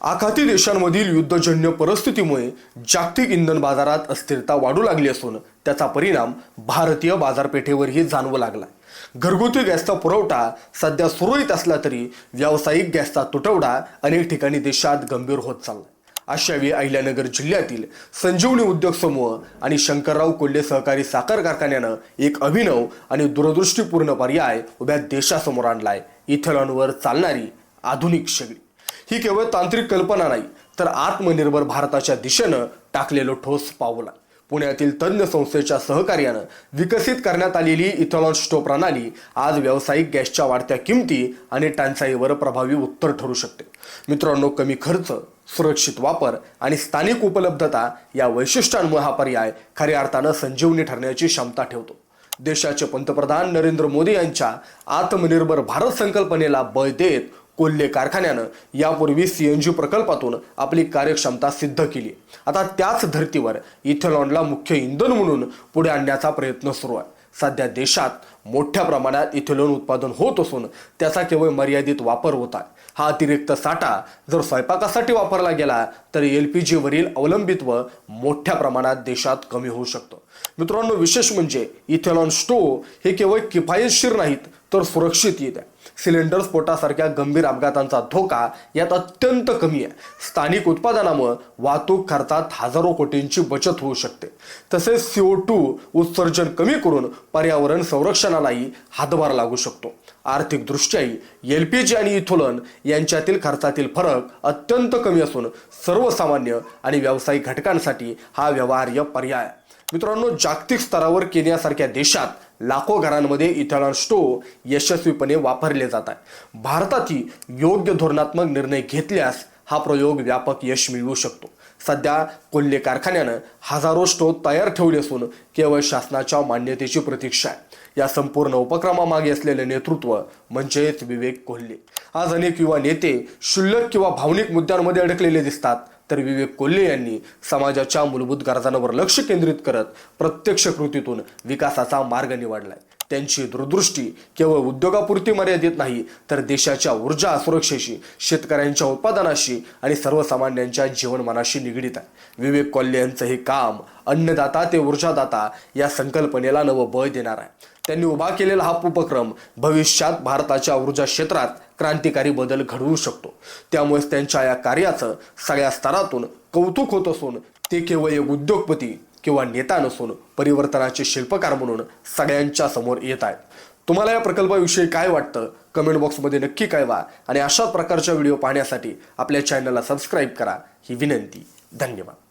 आखाती देशांमधील युद्धजन्य परिस्थितीमुळे जागतिक इंधन बाजारात अस्थिरता वाढू लागली असून त्याचा परिणाम भारतीय बाजारपेठेवरही जाणवू लागला। घरगुती गॅसचा पुरवठा सध्या सुरळीत असला तरी व्यावसायिक गॅसचा तुटवडा अनेक ठिकाणी देशात गंभीर होत चालला। अशावेळी अहिल्यानगर जिल्ह्यातील संजीवनी उद्योग समूह आणि शंकरराव कोल्हे सहकारी साखर कारखान्यानं एक अभिनव आणि दूरदृष्टीपूर्ण पर्याय उभ्या देशासमोर आणलाय। इथेनॉलवर चालणारी आधुनिक शेगडी। ही केवळ तांत्रिक कल्पना नाही तर आत्मनिर्भर भारताच्या दिशेनं टाकलेलं ठोस पाऊल आहे। पुण्यातील तज्ञ संस्थेच्या सहकार्यानं विकसित करण्यात आलेली इथेनॉल स्टोव प्रणाली आज व्यावसायिक गॅसच्या वाढत्या किमती आणि टंचाईवर प्रभावी उत्तर ठरू शकते। मित्रांनो, कमी खर्च, सुरक्षित वापर आणि स्थानिक उपलब्धता या वैशिष्ट्यांमुळे हा पर्याय खऱ्या अर्थानं संजीवनी ठरण्याची क्षमता ठेवतो। देशाचे पंतप्रधान नरेंद्र मोदी यांच्या आत्मनिर्भर भारत संकल्पनेला बळ देत कोल्हे कारखान्यानं यापूर्वी सीएनजी प्रकल्पातून आपली कार्यक्षमता सिद्ध केली। आता त्याच धर्तीवर इथेनॉलला मुख्य इंधन म्हणून पुढे आणण्याचा प्रयत्न सुरू आहे। सध्या देशात मोठ्या प्रमाणात इथेनॉल उत्पादन होत असून त्याचा केवळ मर्यादित वापर होत आहे। हा अतिरिक्त साठा जर स्वयंपाकासाठी वापरला गेला तर एलपीजी वरील अवलंबित्व मोठ्या प्रमाणात देशात कमी होऊ शकतं। मित्रांनो, विशेष म्हणजे इथेनॉल स्टोव हे केवळ किफायतशीर नाहीत तर सुरक्षित आहे। सिलेंडर स्फोटासारख्या गंभीर अपघातांचा धोका यात अत्यंत कमी आहे। स्थानिक उत्पादनामुळे वाहतूक खर्चात हजारो कोटींची बचत होऊ शकते। तसेच CO2 उत्सर्जन कमी करून पर्यावरण संरक्षणालाही हातभार लागू शकतो। आर्थिक दृष्ट्याही एलपीजी आणि इथेनॉल यांच्यातील खर्चातील फरक अत्यंत कमी असून सर्वसामान्य आणि व्यावसायिक घटकांसाठी हा व्यवहार्य पर्याय आहे। मित्रांनो, जागतिक स्तरावर केनियासारख्या देशात लाखो घरांमध्ये इथेनॉल स्टोव यशस्वीपणे वापरले जात आहे। भारतातही योग्य धोरणात्मक निर्णय घेतल्यास हा प्रयोग व्यापक यश मिळवू शकतो। सध्या कोल्हे कारखान्यानं हजारो स्टोव तयार ठेवले असून केवळ शासनाच्या मान्यतेची प्रतीक्षा आहे। या संपूर्ण उपक्रमामागे असलेले नेतृत्व म्हणजेच विवेक कोल्हे। आज अनेक युवा नेते क्षुल्लक किंवा भावनिक मुद्द्यांमध्ये अडकलेले दिसतात, तर विवेक कोल्हे यांनी समाजाच्या मूलभूत गरजांवर लक्ष केंद्रित करत प्रत्यक्ष कृतीतून विकासाचा मार्ग निवडलाय। त्यांची दूरदृष्टी केवळ उद्योगापुरती मर्यादित नाही तर देशाच्या ऊर्जा सुरक्षेशी, शेतकऱ्यांच्या उत्पादनाशी आणि सर्वसामान्यांच्या जीवनमानाशी निगडित आहे। विवेक कोल्हे यांचं हे काम अन्नदाता ते ऊर्जादाता या संकल्पनेला नवं बळ देणार आहे। त्यांनी उभा केलेला हा उपक्रम भविष्यात भारताच्या ऊर्जा क्षेत्रात क्रांतिकारी बदल घडवू शकतो। त्यामुळे त्यांच्या या कार्याचं सगळ्या स्तरातून कौतुक होत असून ते केवळ एक उद्योगपती किंवा नेता नसून परिवर्तनाचे शिल्पकार म्हणून सगळ्यांच्या समोर येत आहेत। तुम्हाला या प्रकल्पाविषयी काय वाटतं कमेंट बॉक्समध्ये नक्की कळवा आणि अशाच प्रकारच्या व्हिडिओ पाहण्यासाठी आपल्या चॅनलला सबस्क्राईब करा ही विनंती। धन्यवाद।